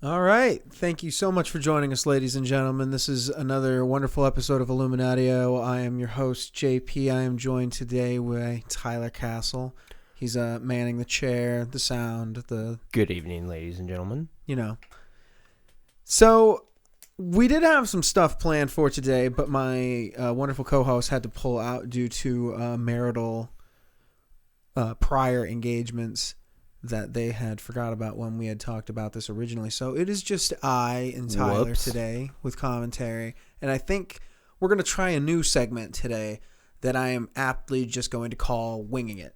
All right. Thank you so much for joining us, ladies and gentlemen. This is another wonderful episode of Illuminatio. I am your host, JP. I am joined today by Tyler Castle. He's manning the chair, the sound, Good evening, ladies and gentlemen. So, we did have some stuff planned for today, but my wonderful co-host had to pull out due to marital prior engagements that they had forgot about when we had talked about this originally. So it is just I and Tyler today with commentary. And I think we're going to try a new segment today that I am aptly just going to call Winging It.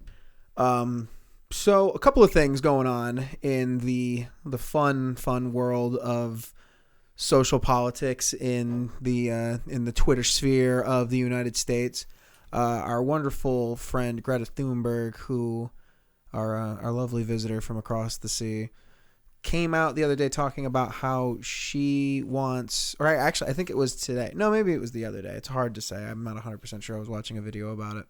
So a couple of things going on in the fun world of social politics in the Twitter sphere of the United States. Our wonderful friend Gretta Thunburg, who our lovely visitor from across the sea, came out the other day talking about how she wants, or actually I think it was today. No, maybe it was the other day. It's hard to say. I'm not 100% sure. I was watching a video about it.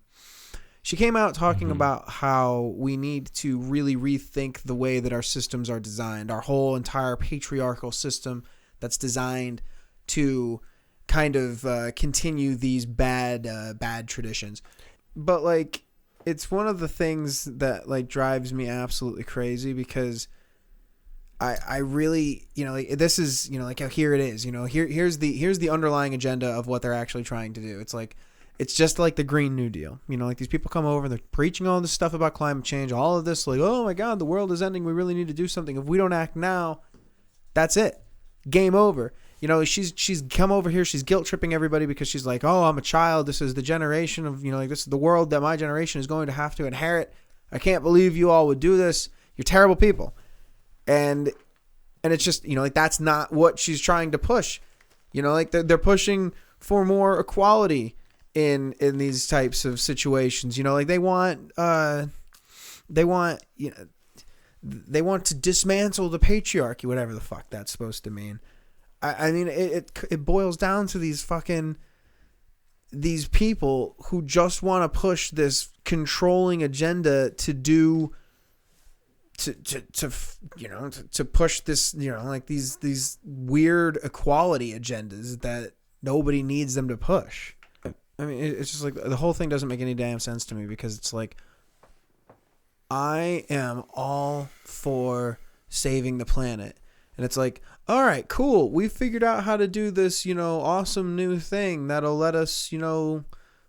She came out talking about how we need to really rethink the way that our systems are designed, our whole entire patriarchal system that's designed to kind of continue these bad traditions. But like, it's one of the things that like drives me absolutely crazy because I really, this is, here it is, here's the underlying agenda of what they're actually trying to do. It's like, it's just like the Green New Deal. Like these people come over and they're preaching all this stuff about climate change, all of this, like, oh my God, the world is ending. We really need to do something. If we don't act now, that's it. Game over. She's come over here. She's guilt tripping everybody because she's like, oh, I'm a child. This is the generation of, this is the world that my generation is going to have to inherit. I can't believe you all would do this. You're terrible people. And it's just, that's not what she's trying to push. They're pushing for more equality in these types of situations. They want to dismantle the patriarchy, whatever the fuck that's supposed to mean. I mean, it boils down to these people who just want to push this controlling agenda to push this, like these weird equality agendas that nobody needs them to push. I mean, it's just like the whole thing doesn't make any damn sense to me because it's like, I am all for saving the planet. And it's like, all right, cool. We figured out how to do this, awesome new thing that'll let us,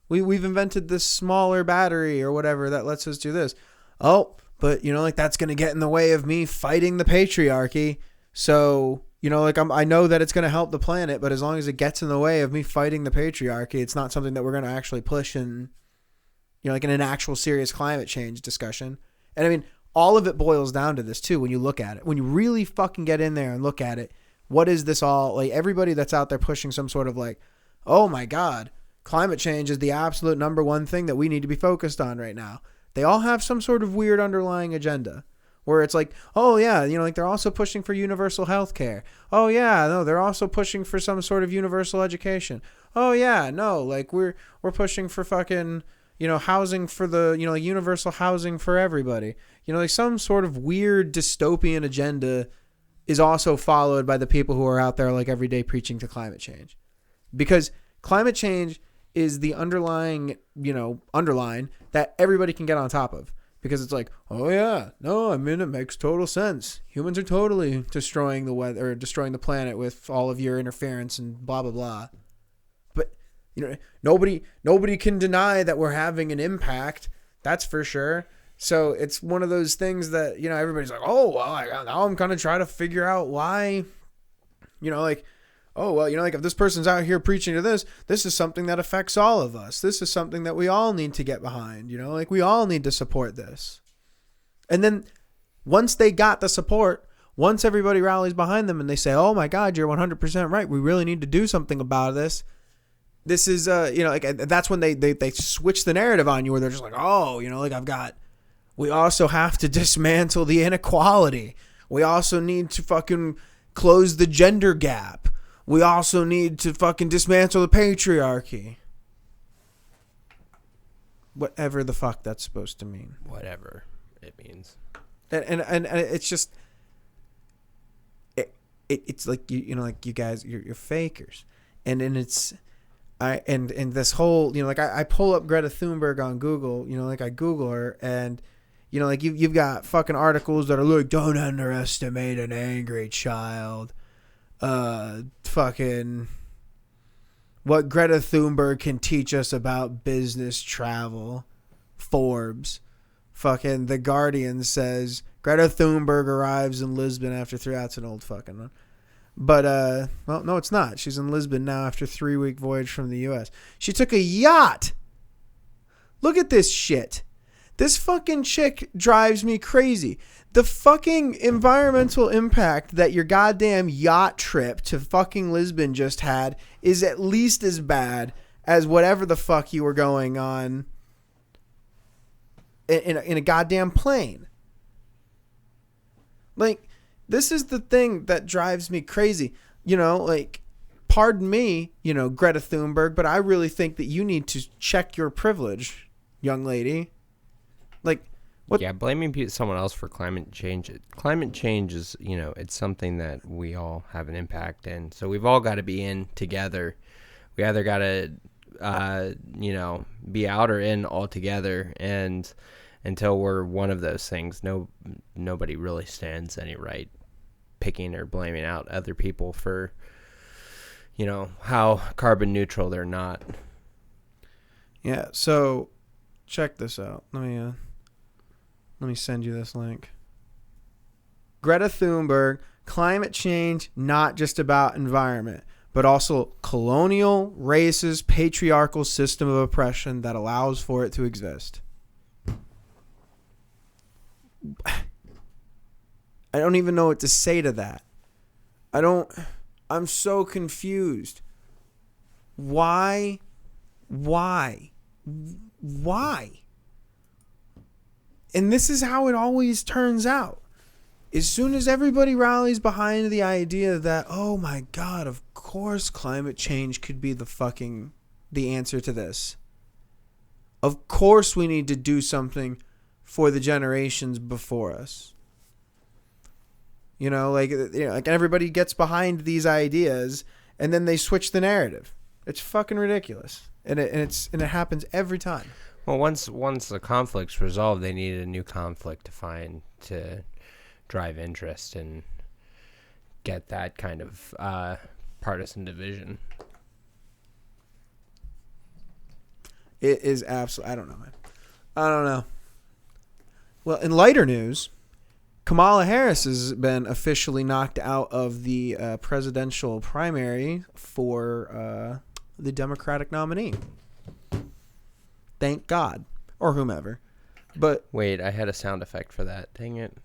we've invented this smaller battery or whatever that lets us do this. Oh, but, that's going to get in the way of me fighting the patriarchy. So, I know that it's going to help the planet, but as long as it gets in the way of me fighting the patriarchy, it's not something that we're going to actually push in, like in an actual serious climate change discussion. And I mean, all of it boils down to this too. When you look at it, when you really fucking get in there and look at it, what is this all like? Everybody that's out there pushing some sort of like, oh my God, climate change is the absolute number one thing that we need to be focused on right now. They all have some sort of weird underlying agenda where it's like, oh yeah, like they're also pushing for universal health care. Oh yeah, no, they're also pushing for some sort of universal education. Oh yeah, no, like we're pushing for fucking, housing for the, universal housing for everybody. Like some sort of weird dystopian agenda is also followed by the people who are out there like every day preaching to climate change. Because climate change is the underlying that everybody can get on top of. Because it's like, oh yeah, no, I mean, it makes total sense. Humans are totally destroying the weather or destroying the planet with all of your interference and blah, blah, blah. But, nobody can deny that we're having an impact. That's for sure. So it's one of those things that, everybody's like, oh, well, now I'm going to try to figure out why, like, oh, well, like if this person's out here preaching to this is something that affects all of us. This is something that we all need to get behind, like we all need to support this. And then once they got the support, once everybody rallies behind them and they say, oh my God, you're 100% right. We really need to do something about this. This is, like that's when they switch the narrative on you where they're just like, oh, like we also have to dismantle the inequality. We also need to fucking close the gender gap. We also need to fucking dismantle the patriarchy. Whatever the fuck that's supposed to mean. Whatever it means. And it's just... it's like like you guys, you're fakers, and it's and this whole like I pull up Greta Thunberg on Google, like I Google her, and like you've got fucking articles that are like, don't underestimate an angry child, fucking what Greta Thunberg can teach us about business travel, Forbes, fucking The Guardian says Greta Thunberg arrives in Lisbon after 3. That's an old fucking one. But, well, no, it's not. She's in Lisbon now after a 3-week voyage from the U.S. She took a yacht. Look at this shit. This fucking chick drives me crazy. The fucking environmental impact that your goddamn yacht trip to fucking Lisbon just had is at least as bad as whatever the fuck you were going on in a goddamn plane. Like, this is the thing that drives me crazy. Like, pardon me, Greta Thunberg, but I really think that you need to check your privilege, young lady. Like, what? Yeah, blaming someone else for climate change. Climate change is, it's something that we all have an impact in. So we've all got to be in together. We either got to, be out or in all together. And until we're one of those things, nobody really stands any right picking or blaming out other people for, how carbon neutral they're not. Yeah, so check this out. Let me send you this link. Greta Thunberg, climate change, not just about environment, but also colonial, racist, patriarchal system of oppression that allows for it to exist. I don't even know what to say to that. I'm so confused. Why? And this is how it always turns out. As soon as everybody rallies behind the idea that, oh my God, of course climate change could be the answer to this. Of course we need to do something for the generations before us. Like everybody gets behind these ideas and then they switch the narrative. It's fucking ridiculous. And it happens every time. Well, once the conflict's resolved, they needed a new conflict to drive interest and get that kind of partisan division. It is absolutely... I don't know, man. I don't know. Well, in lighter news, Kamala Harris has been officially knocked out of the presidential primary for the Democratic nominee. Thank God. Or whomever. But wait, I had a sound effect for that. Dang it.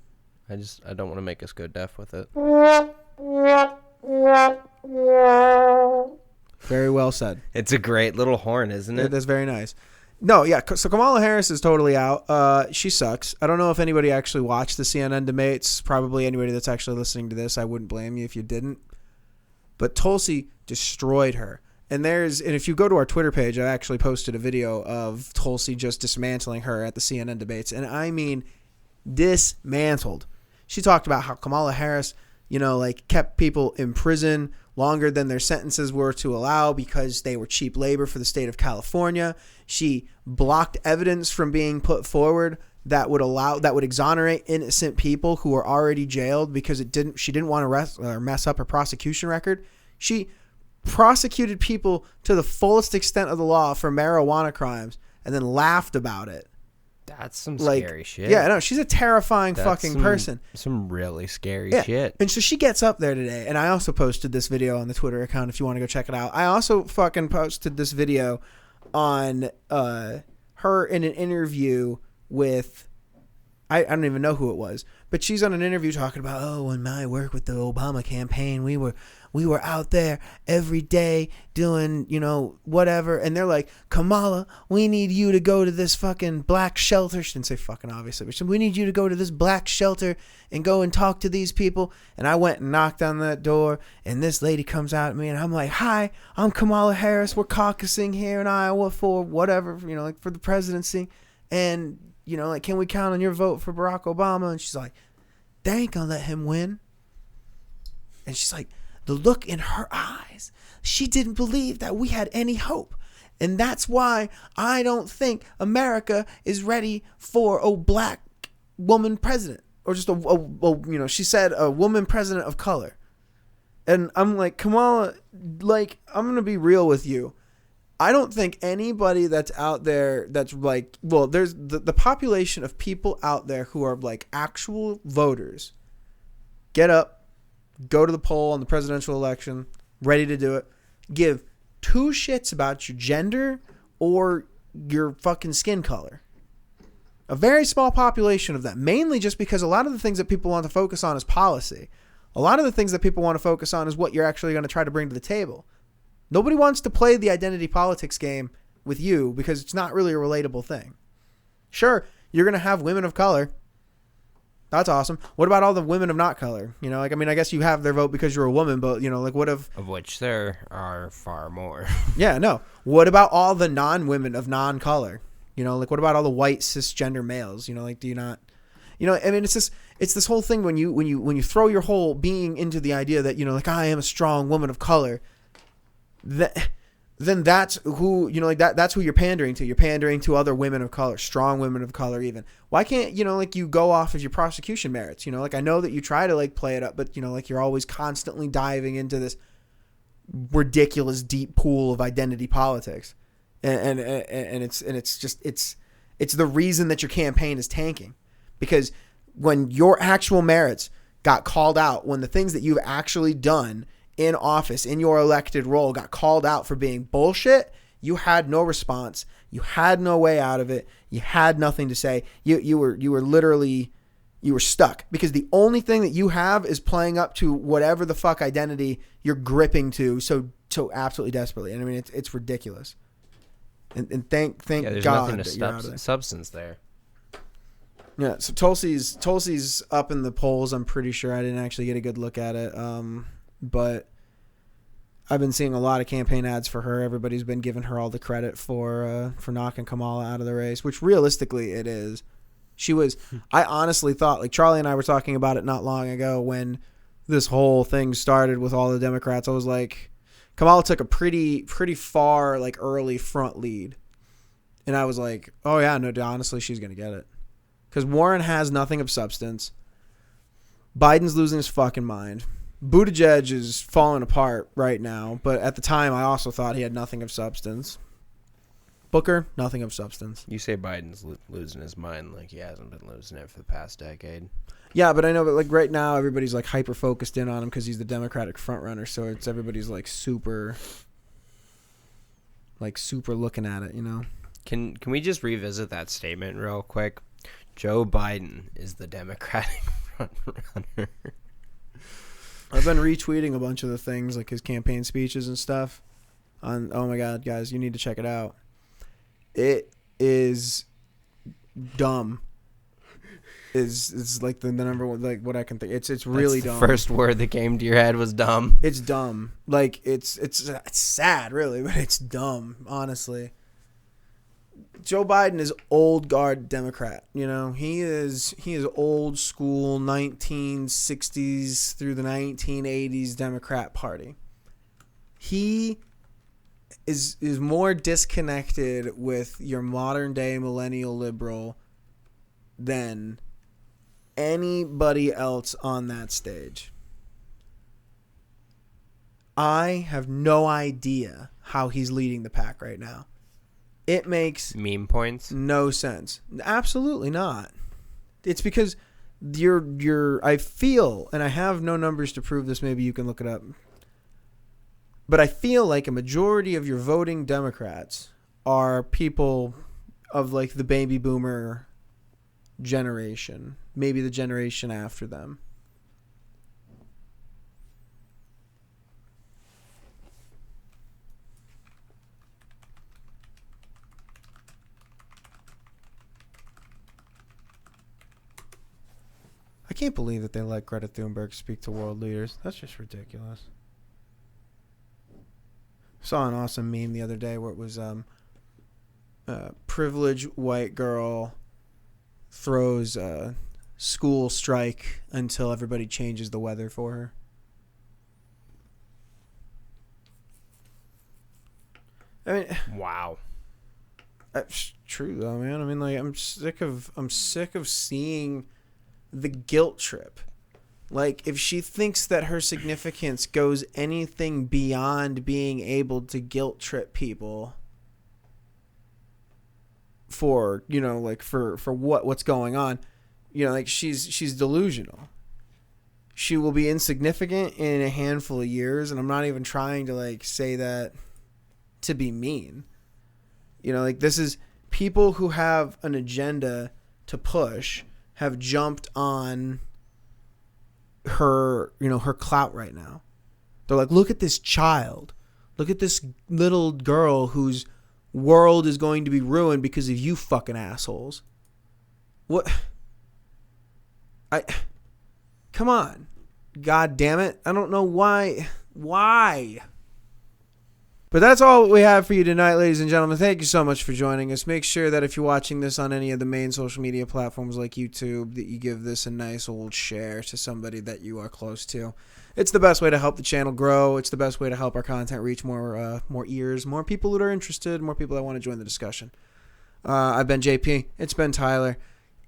I don't want to make us go deaf with it. Very well said. It's a great little horn, isn't it? That's very nice. No, yeah. So Kamala Harris is totally out. She sucks. I don't know if anybody actually watched the CNN debates. Probably anybody that's actually listening to this. I wouldn't blame you if you didn't. But Tulsi destroyed her. And if you go to our Twitter page, I actually posted a video of Tulsi just dismantling her at the CNN debates. And I mean, dismantled. She talked about how Kamala Harris, kept people in prison longer than their sentences were to allow because they were cheap labor for the state of California. She blocked evidence from being put forward that would exonerate innocent people who were already jailed because she didn't want to mess up her prosecution record. She prosecuted people to the fullest extent of the law for marijuana crimes and then laughed about it. That's some scary shit. Yeah, no, she's a terrifying fucking person. Some really scary shit. And so she gets up there today, and I also posted this video on the Twitter account if you want to go check it out. I also fucking posted this video on her in an interview with, I don't even know who it was, but she's on an interview talking about, when I work with the Obama campaign, we were out there every day doing, whatever. And they're like, Kamala, we need you to go to this fucking black shelter. She didn't say fucking, obviously, but she said, we need you to go to this black shelter and go and talk to these people. And I went and knocked on that door, and this lady comes out at me, and I'm like, hi, I'm Kamala Harris. We're caucusing here in Iowa for whatever, for the presidency. And, can we count on your vote for Barack Obama? And she's like, they ain't gonna let him win. And she's like, the look in her eyes, she didn't believe that we had any hope. And that's why I don't think America is ready for a black woman president, or just she said a woman president of color. And I'm like, Kamala, like, I'm going to be real with you. I don't think anybody that's out there that's like, well, there's the population of people out there who are like actual voters, get up, go to the poll on the presidential election, ready to do it, give two shits about your gender or your fucking skin color. A very small population of that, mainly just because a lot of the things that people want to focus on is policy. A lot of the things that people want to focus on is what you're actually going to try to bring to the table. Nobody wants to play the identity politics game with you because it's not really a relatable thing. Sure, you're going to have women of color. That's awesome. What about all the women of not color? You know, like, I mean, I guess you have their vote because you're a woman, but, you know, like, what if... Of which there are far more. Yeah, no. What about all the non-women of non-color? You know, like, what about all the white cisgender males? You know, like, do you not... You know, I mean, it's this whole thing when you throw your whole being into the idea that, you know, like, I am a strong woman of color, then that's who, you know, like, that's who you're pandering to. You're pandering to other women of color, strong women of color even. Why can't, you know, like, you go off of your prosecution merits? You know, like, I know that you try to, like, play it up, but, you know, like, you're always constantly diving into this ridiculous deep pool of identity politics. And it's just, it's the reason that your campaign is tanking. Because when your actual merits got called out, when the things that you've actually done in office, in your elected role, got called out for being bullshit, you had no response. You had no way out of it. You had nothing to say. You were literally, you were stuck. Because the only thing that you have is playing up to whatever the fuck identity you're gripping to so absolutely desperately. And I mean, it's ridiculous. And thank there's God nothing to that you're out of there. Substance there. Yeah, so Tulsi's up in the polls. I'm pretty sure. I didn't actually get a good look at it, but I've been seeing a lot of campaign ads for her. Everybody's been giving her all the credit for knocking Kamala out of the race, which realistically it is. She was. I honestly thought, like, Charlie and I were talking about it not long ago when this whole thing started with all the Democrats. I was like, Kamala took a pretty far, like, early front lead, and I was like, oh yeah, no, honestly, she's gonna get it. Because Warren has nothing of substance. Biden's losing his fucking mind. Buttigieg is falling apart right now. But at the time, I also thought he had nothing of substance. Booker, nothing of substance. You say Biden's losing his mind like he hasn't been losing it for the past decade. Yeah, but I know that, like, right now, everybody's like hyper focused in on him because he's the Democratic frontrunner. So it's everybody's like super looking at it, you know. Can we just revisit that statement real quick? Joe Biden is the Democratic frontrunner. I've been retweeting a bunch of the things, like his campaign speeches and stuff. Oh my God, guys, you need to check it out. It is dumb. Is like the number one, like, what I can think. It's really dumb. The first word that came to your head was dumb. It's dumb. Like, it's sad, really, but it's dumb, honestly. Joe Biden is old guard Democrat. You know, he is old school 1960s through the 1980s Democrat Party. He is more disconnected with your modern day millennial liberal than anybody else on that stage. I have no idea how he's leading the pack right now. It makes meme points no sense. Absolutely not. It's because I feel, and I have no numbers to prove this, maybe you can look it up, but I feel like a majority of your voting Democrats are people of, like, the baby boomer generation, maybe the generation after them. I can't believe that they let Gretta Thunburg speak to world leaders. That's just ridiculous. Saw an awesome meme the other day where it was privileged white girl throws school strike until everybody changes the weather for her. I mean, Wow. it's true though, man. I mean, like, I'm sick of seeing the guilt trip. Like, if she thinks that her significance goes anything beyond being able to guilt trip people for, you know, like for what's going on, you know, like she's delusional. She will be insignificant in a handful of years, and I'm not even trying to like say that to be mean. You know, like, this is people who have an agenda to push have jumped on her, you know, her clout right now. They're like, look at this child. Look at this little girl whose world is going to be ruined because of you fucking assholes. What? Come on. God damn it. I don't know why. Why? But that's all we have for you tonight, ladies and gentlemen. Thank you so much for joining us. Make sure that if you're watching this on any of the main social media platforms like YouTube, that you give this a nice old share to somebody that you are close to. It's the best way to help the channel grow. It's the best way to help our content reach more ears, more people that are interested, more people that want to join the discussion. I've been JP. It's been Tyler.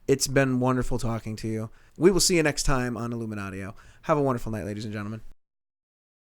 It's been wonderful talking to you. We will see you next time on Illuminatio. Have a wonderful night, ladies and gentlemen.